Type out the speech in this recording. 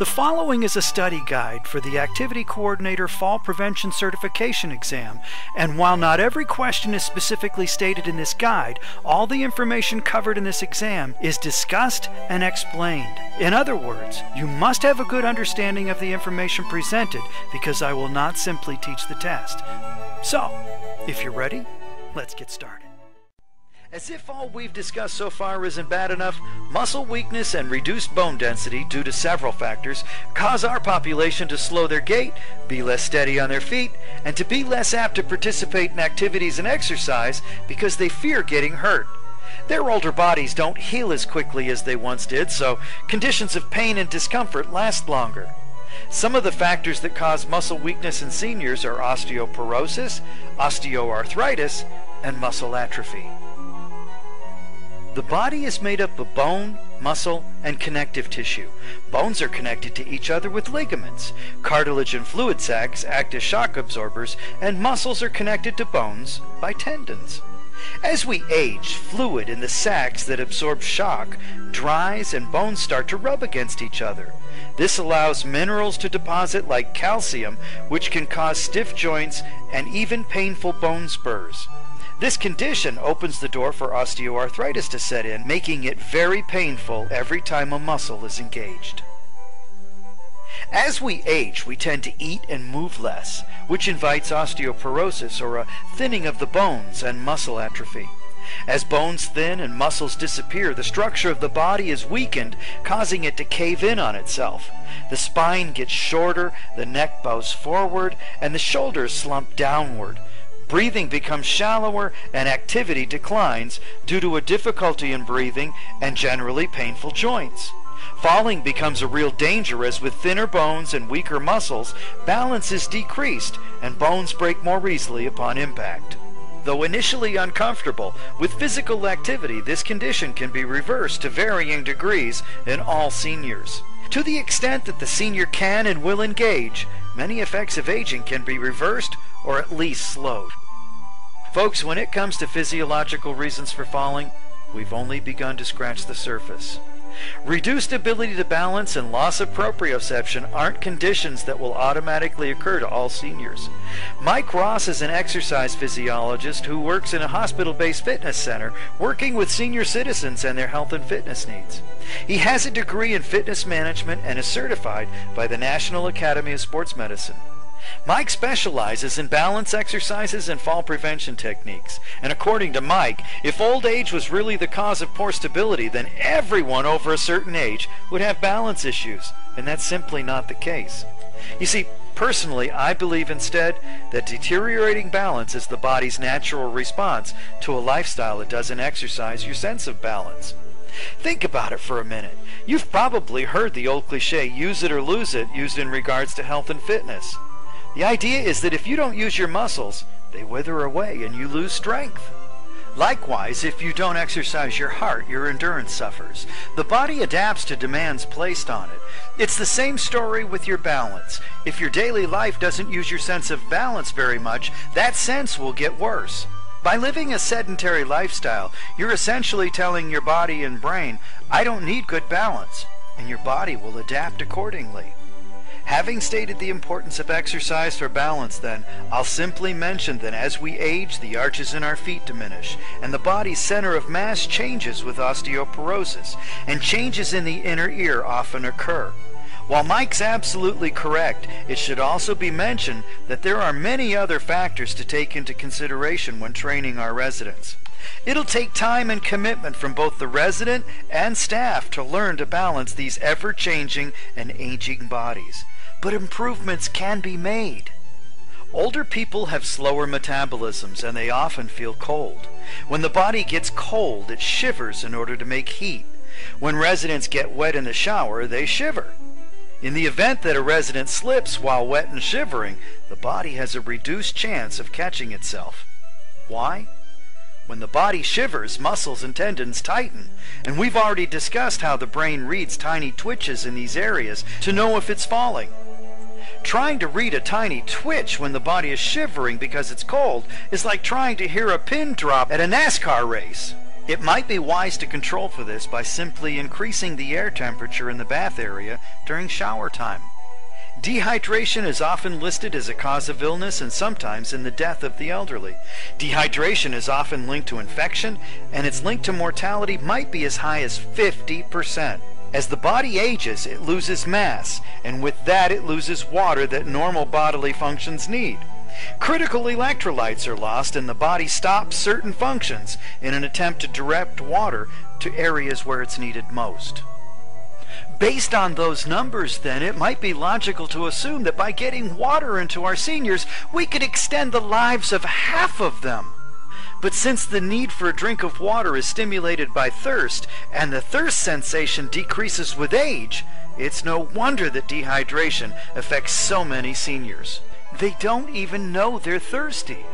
The following is a study guide for the Activity Coordinator Fall Prevention Certification exam, and while not every question is specifically stated in this guide, all the information covered in this exam is discussed and explained. In other words, you must have a good understanding of the information presented because I will not simply teach the test. So, if you're ready, let's get started. As if all we've discussed so far isn't bad enough, muscle weakness and reduced bone density due to several factors cause our population to slow their gait, be less steady on their feet, and to be less apt to participate in activities and exercise because they fear getting hurt. Their older bodies don't heal as quickly as they once did, so conditions of pain and discomfort last longer. Some of the factors that cause muscle weakness in seniors are osteoporosis, osteoarthritis, and muscle atrophy. The body is made up of bone, muscle, and connective tissue. Bones are connected to each other with ligaments. Cartilage and fluid sacs act as shock absorbers, and muscles are connected to bones by tendons. As we age, fluid in the sacs that absorb shock dries and bones start to rub against each other. This allows minerals to deposit like calcium, which can cause stiff joints and even painful bone spurs. This condition opens the door for osteoarthritis to set in, making it very painful every time a muscle is engaged. As we age, we tend to eat and move less, which invites osteoporosis, or a thinning of the bones, and muscle atrophy. As bones thin and muscles disappear, the structure of the body is weakened, causing it to cave in on itself. The spine gets shorter, the neck bows forward, and the shoulders slump downward. Breathing becomes shallower and activity declines due to a difficulty in breathing and generally painful joints. Falling becomes a real danger as with thinner bones and weaker muscles, balance is decreased and bones break more easily upon impact. Though initially uncomfortable, with physical activity this condition can be reversed to varying degrees in all seniors. To the extent that the senior can and will engage, many effects of aging can be reversed or at least slowed. Folks, when it comes to physiological reasons for falling, we've only begun to scratch the surface. Reduced ability to balance and loss of proprioception aren't conditions that will automatically occur to all seniors. Mike Ross is an exercise physiologist who works in a hospital-based fitness center working with senior citizens and their health and fitness needs. He has a degree in fitness management and is certified by the National Academy of Sports Medicine. Mike specializes in balance exercises and fall prevention techniques, and according to Mike, if old age was really the cause of poor stability, then everyone over a certain age would have balance issues, and that's simply not the case. You see, personally, I believe instead that deteriorating balance is the body's natural response to a lifestyle that doesn't exercise your sense of balance. Think about it for a minute. You've probably heard the old cliche, use it or lose it, used in regards to health and fitness. The idea is that if you don't use your muscles, they wither away and you lose strength. Likewise, if you don't exercise your heart, your endurance suffers. The body adapts to demands placed on it. It's the same story with your balance. If your daily life doesn't use your sense of balance very much, that sense will get worse. By living a sedentary lifestyle, you're essentially telling your body and brain, I don't need good balance, and your body will adapt accordingly. Having stated the importance of exercise for balance then, I'll simply mention that as we age, the arches in our feet diminish, and the body's center of mass changes with osteoporosis, and changes in the inner ear often occur. While Mike's absolutely correct, it should also be mentioned that there are many other factors to take into consideration when training our residents. It'll take time and commitment from both the resident and staff to learn to balance these ever-changing and aging bodies. But improvements can be made. Older people have slower metabolisms and they often feel cold. When the body gets cold, it shivers in order to make heat. When residents get wet in the shower, they shiver. In the event that a resident slips while wet and shivering, the body has a reduced chance of catching itself. Why? When the body shivers, muscles and tendons tighten, and we've already discussed how the brain reads tiny twitches in these areas to know if it's falling. Trying to read a tiny twitch when the body is shivering because it's cold is like trying to hear a pin drop at a NASCAR race. It might be wise to control for this by simply increasing the air temperature in the bath area during shower time. Dehydration is often listed as a cause of illness and sometimes in the death of the elderly. Dehydration is often linked to infection, and its link to mortality might be as high as 50%. As the body ages, it loses mass, and with that it loses water that normal bodily functions need. Critical electrolytes are lost, and the body stops certain functions in an attempt to direct water to areas where it's needed most. Based on those numbers, then, it might be logical to assume that by getting water into our seniors, we could extend the lives of half of them. But since the need for a drink of water is stimulated by thirst, and the thirst sensation decreases with age, it's no wonder that dehydration affects so many seniors. They don't even know they're thirsty.